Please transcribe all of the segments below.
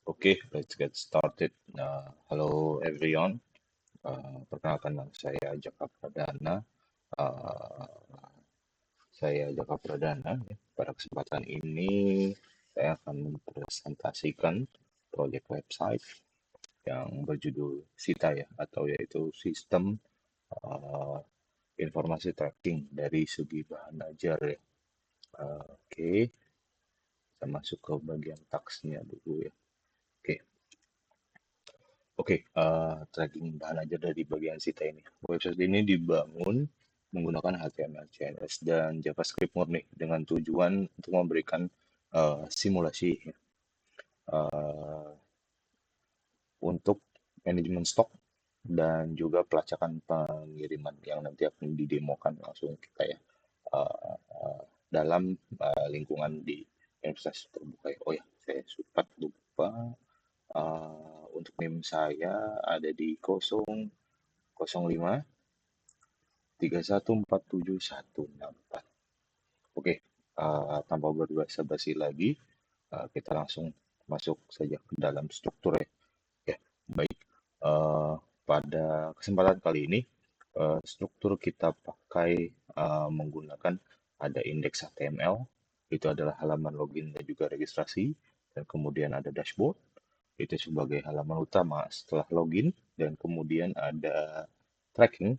Okay, let's get started. Hello everyone. Perkenalkan nama saya Jaka Pradana. Uh, saya Jaka Pradana. Pada kesempatan ini saya akan mempresentasikan proyek website yang berjudul SITA ya, atau yaitu Sistem uh, Informasi Tracking dari segi bahan ajar ya. Oke, kita masuk ke bagian taksnya dulu ya. Oke. Oke, tracking bahan ajar dari bagian sita ini. Website ini dibangun menggunakan HTML, CSS, dan JavaScript murni dengan tujuan untuk memberikan simulasi uh, untuk manajemen stok dan juga pelacakan pengiriman yang nanti akan didemokan langsung kita ya dalam lingkungan di universitas terbuka ya. Oh ya, saya sempat lupa untuk NIM saya ada di 005 3147 164. Oke, tanpa berbasa-basi lagi, kita langsung masuk saja ke dalam struktur ya. Ya, baik. Eh, Pada kesempatan kali ini, struktur kita pakai menggunakan ada indeks HTML, itu adalah halaman login dan juga registrasi, dan kemudian ada dashboard, itu sebagai halaman utama setelah login, dan kemudian ada tracking.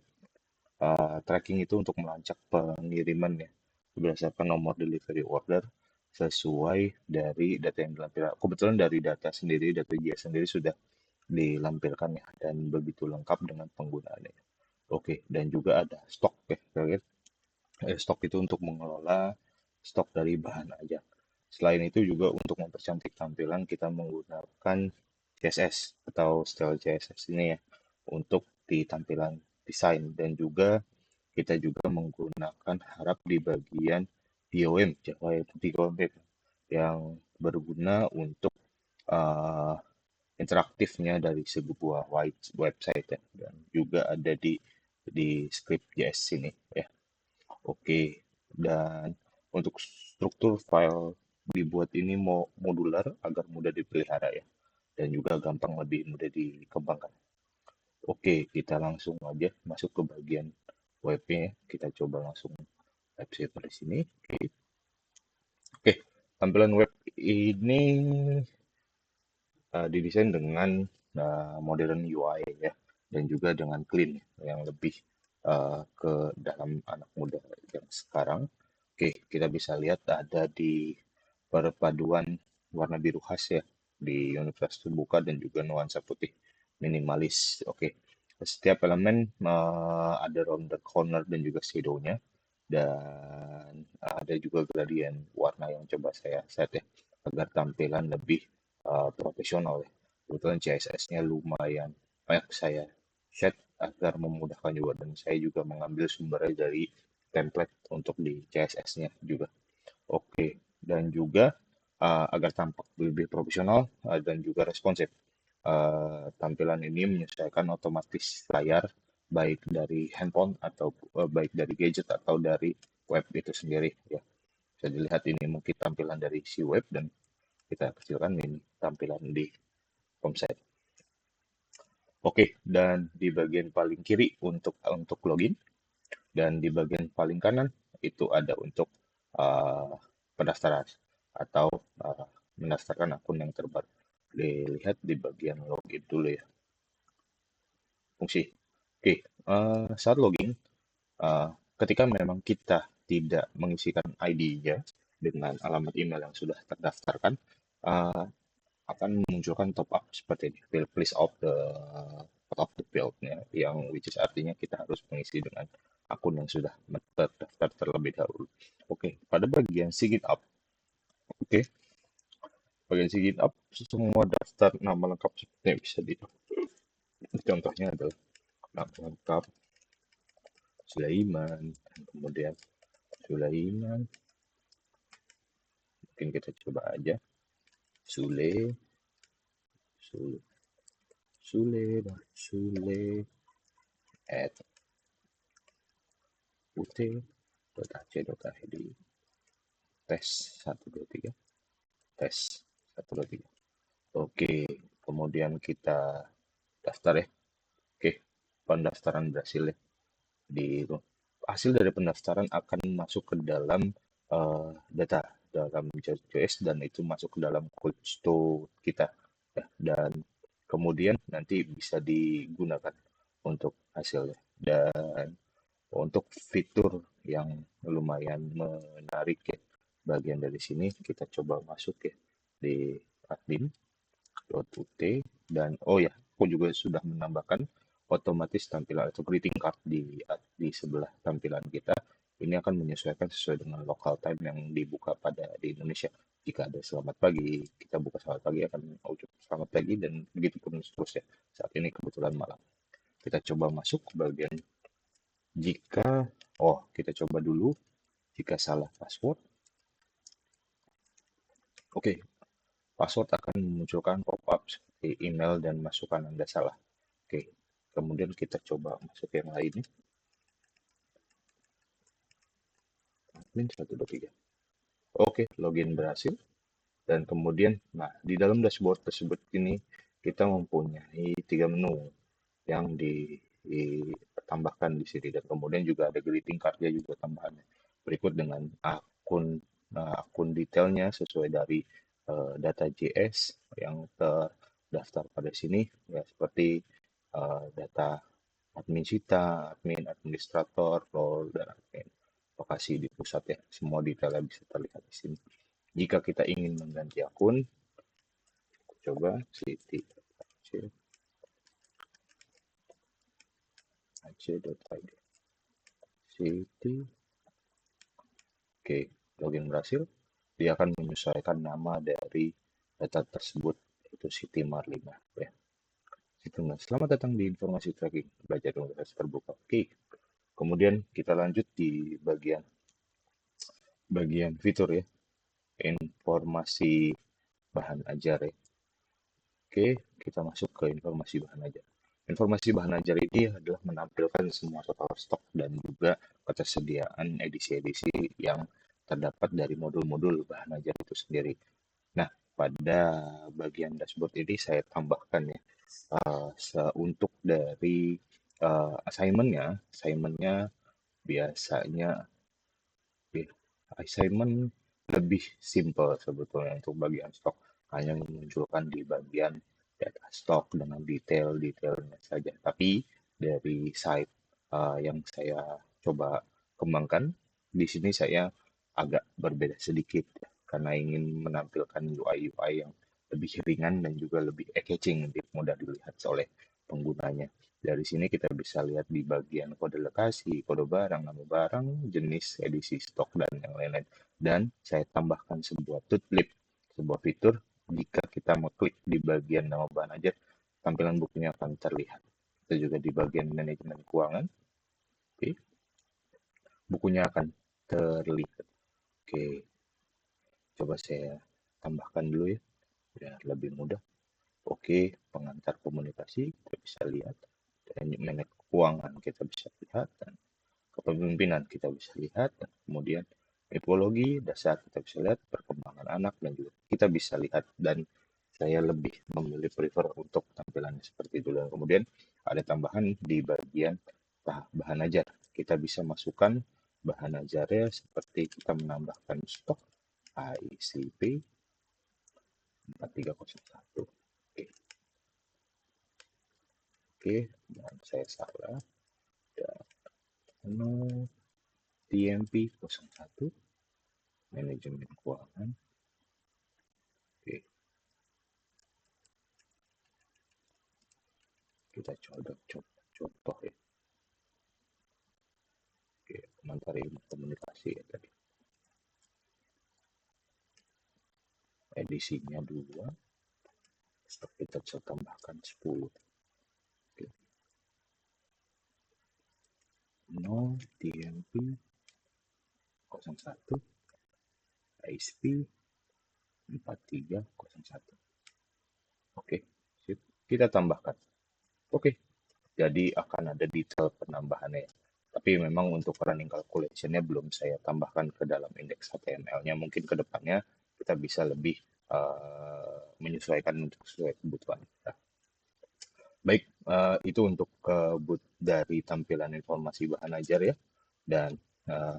Tracking itu untuk melacak pengiriman ya, berdasarkan nomor delivery order sesuai dari data yang dilampirkan. Kebetulan dari data sendiri, data JS sendiri sudah dilampirkan ya, dan begitu lengkap dengan penggunaannya. Oke, dan juga ada stok ya, stok itu untuk mengelola stok dari bahan aja. Selain itu juga untuk mempercantik tampilan kita menggunakan CSS atau style CSS ini ya untuk di tampilan desain, dan juga kita juga menggunakan harap di bagian BOM Java BOM yang berguna untuk uh, interaktifnya dari sebuah website ya, dan juga ada di script JS sini ya. Oke, dan untuk struktur file dibuat ini modular agar mudah dipelihara ya, dan juga gampang lebih mudah dikembangkan. Oke, kita langsung aja masuk ke bagian webnya ya. Kita coba langsung website di sini. Oke, tampilan web ini didesain dengan modern UI ya, dan juga dengan clean yang lebih ke dalam anak muda yang sekarang. Oke, kita bisa lihat ada di perpaduan warna biru khas ya di universitas terbuka dan juga nuansa putih minimalis. Oke, setiap elemen ada rounded corner dan juga shadow-nya, dan ada juga gradient warna yang coba saya set ya agar tampilan lebih profesional ya. Kebetulan CSS-nya lumayan banyak saya set agar memudahkan juga, dan saya juga mengambil sumbernya dari template untuk di CSS-nya juga. Oke, dan juga agar tampak lebih profesional dan juga responsif. Tampilan ini menyesuaikan otomatis layar baik dari handphone atau baik dari gadget atau dari web itu sendiri ya. Bisa dilihat ini mungkin tampilan dari si web, dan kita kecilkan ini tampilan di website. Oke, dan di bagian paling kiri untuk login, dan di bagian paling kanan itu ada untuk uh, pendaftaran atau uh, mendaftarkan akun yang terbaru. Dilihat di bagian login dulu ya, fungsi. Oke, saat login, uh, ketika memang kita tidak mengisikan ID-nya dengan alamat email yang sudah terdaftarkan, uh, akan memunculkan top up seperti ini. Please opt the top up the field-nya, yang which is artinya kita harus mengisi dengan akun yang sudah terdaftar terlebih dahulu. Oke, pada bagian sign up, oke, bagian sign up semua daftar nama lengkap seperti yang bisa di contohnya adalah nama lengkap Sulaiman, kemudian Sulaiman, mungkin kita coba aja Sule, Sule, Sule at ut.ac.id, tes 1 2 3, tes 1 2 3. Oke, kemudian kita daftar ya. Oke, pendaftaran berhasil ya. Di hasil dari pendaftaran akan masuk ke dalam data dalam JS dan itu masuk ke dalam Kusto kita ya. Dan kemudian nanti bisa digunakan untuk hasilnya. Dan untuk fitur yang lumayan menarik ya, bagian dari sini kita coba masuk ya di admin.ut dan oh ya, aku juga sudah menambahkan otomatis tampilan atau greeting card di sebelah tampilan kita. Ini akan menyesuaikan sesuai dengan local time yang dibuka pada di Indonesia. Jika ada selamat pagi, kita buka selamat pagi akan ucap selamat pagi dan begitu pun seterusnya. Saat ini kebetulan malam. Kita coba masuk ke bagian jika kita coba dulu jika salah password. Oke, password akan memunculkan pop-up seperti email dan masukan Anda salah. Oke, kemudian kita coba masuk yang lain. Admin 123. Oke, login berhasil. Dan kemudian, nah di dalam dashboard tersebut ini kita mempunyai 3 menu yang ditambahkan di sini dan kemudian juga ada greeting cardnya juga tambahannya. Berikut dengan akun detailnya sesuai dari data JS yang terdaftar pada sini ya seperti data admin Sita, admin administrator, role dan admin lokasi di pusat ya. Semua detailnya bisa terlihat di sini. Jika kita ingin mengganti akun, coba city ac.id city. Oke, login berhasil. Dia akan menyesuaikan nama dari data tersebut, yaitu Siti Marlina. Ya. Selamat datang di informasi tracking belajar universitas terbuka. Oke, kemudian kita lanjut di bagian fitur ya, informasi bahan ajar ya. Oke, kita masuk ke informasi bahan ajar. Informasi bahan ajar ini adalah menampilkan semua total stok dan juga ketersediaan edisi-edisi yang terdapat dari modul-modul bahan ajar itu sendiri. Nah, pada bagian dashboard ini saya tambahkan ya, untuk dari assignment-nya biasanya assignment lebih simple sebetulnya untuk bagian stok, hanya memunculkan di bagian data stok dengan detailnya saja. Tapi dari site yang saya coba kembangkan, di sini saya agak berbeda sedikit ya, karena ingin menampilkan UI yang lebih ringan dan juga lebih eye-catching, lebih mudah dilihat oleh penggunanya. Dari sini kita bisa lihat di bagian kode lokasi, kode barang, nama barang, jenis, edisi stok, dan yang lain-lain. Dan saya tambahkan sebuah tutlip, sebuah fitur jika kita mengklik di bagian nama bahan aja, tampilan bukunya akan terlihat. Itu juga di bagian manajemen keuangan. Oke. Bukunya akan terlihat. Oke. Coba saya tambahkan dulu ya, biar lebih mudah. Oke, pengantar komunikasi kita bisa lihat, dan manajemen keuangan kita bisa lihat, dan kepemimpinan kita bisa lihat, dan kemudian tipologi dasar kita bisa lihat, perkembangan anak dan juga kita bisa lihat, dan saya lebih memilih prefer untuk tampilannya seperti itu. Dan kemudian ada tambahan di bagian bahan ajar, kita bisa masukkan bahan ajarnya seperti kita menambahkan stok ICP 4301. Oke, dan saya salah. Dan TMP 01 manajemen keuangan. Oke. Kita coba contoh ya. Oke, pengantar ilmu komunikasi ya tadi. Edisinya 2. Stok kita bisa tambahkan 10. Oke. No TMP 01 ISP 4301. Oke, sip. Kita tambahkan. Oke, jadi akan ada detail penambahannya. Tapi memang untuk running calculation-nya belum saya tambahkan ke dalam indeks HTML-nya. Mungkin ke depannya kita bisa lebih menyesuaikan untuk sesuai kebutuhan. Nah, baik, itu untuk dari tampilan informasi bahan ajar ya. Dan eh,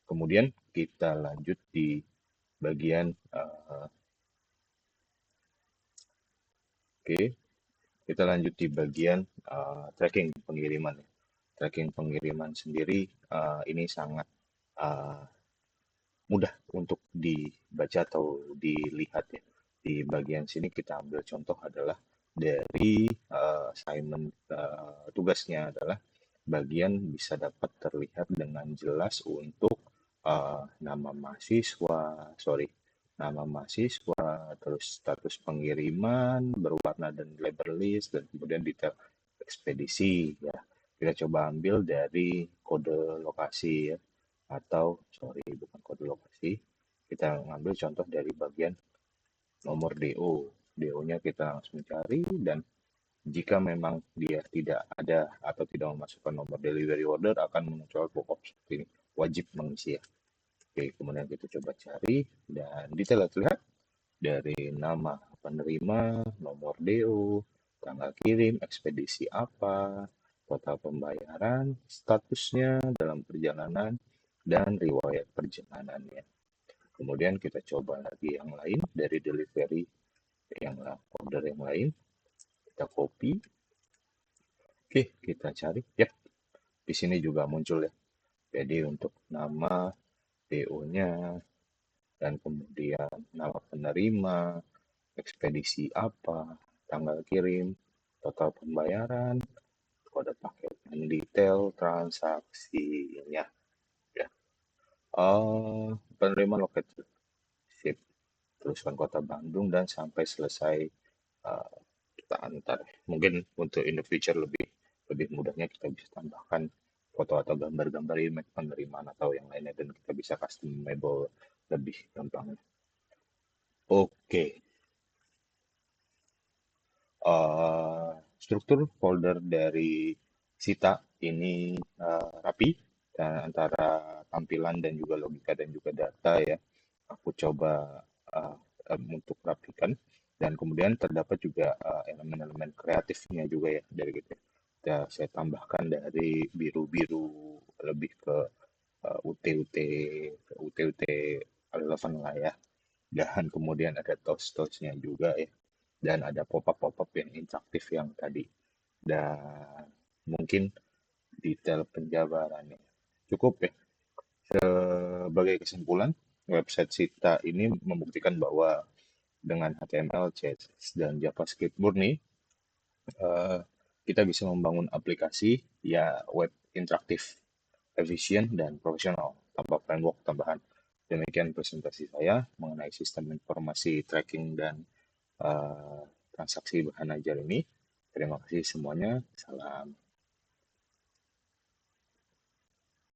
kemudian kita lanjut di bagian oke, kita lanjut di bagian tracking pengiriman. Tracking pengiriman sendiri ini sangat uh, mudah untuk dibaca atau dilihat ya. Di bagian sini kita ambil contoh adalah dari assignment tugasnya adalah bagian bisa dapat terlihat dengan jelas untuk nama mahasiswa, nama mahasiswa, terus status pengiriman berwarna dan label list, dan kemudian detail ekspedisi ya. Kita coba ambil dari kode lokasi ya, atau bukan kode lokasi, kita ngambil contoh dari bagian nomor DO. DO-nya kita langsung cari, dan jika memang dia tidak ada atau tidak memasukkan nomor delivery order, akan muncul pop-up seperti ini, wajib mengisi ya. Oke, kemudian kita coba cari, dan detail terlihat dari nama penerima, nomor DO, tanggal kirim, ekspedisi apa, total pembayaran, statusnya dalam perjalanan, dan riwayat perjalanannya. Kemudian kita coba lagi yang lain dari delivery, yang order yang lain, kita copy. Oke, kita cari. Ya, di sini juga muncul ya. Jadi untuk nama PO-nya, dan kemudian nama penerima, ekspedisi apa, tanggal kirim, total pembayaran, kode paket, dan detail transaksinya. Ya. Penerima loket sip, tuliskan kota Bandung, dan sampai selesai kita antar. Mungkin untuk in the future lebih mudahnya kita bisa tambahkan foto atau gambar-gambar image penerimaan atau yang lainnya, dan kita bisa customable lebih gampang. Oke, struktur folder dari Sita ini rapi, dan antara tampilan dan juga logika dan juga data ya. Aku coba untuk rapikan, dan kemudian terdapat juga elemen-elemen kreatifnya juga ya dari gitu. Ya, saya tambahkan dari biru-biru lebih ke UT-UT UT-UT relevan lah ya. Dan kemudian ada touch-touchnya juga ya. Dan ada pop-up yang interaktif yang tadi. Dan mungkin detail penjabarannya. Cukup ya. Sebagai kesimpulan, website Sita ini membuktikan bahwa dengan HTML, CSS, dan JavaScript murni, kita bisa membangun aplikasi ya web interaktif, efisien, dan profesional tanpa framework tambahan. Demikian presentasi saya mengenai sistem informasi tracking dan transaksi bahan ajar ini. Terima kasih semuanya. Salam.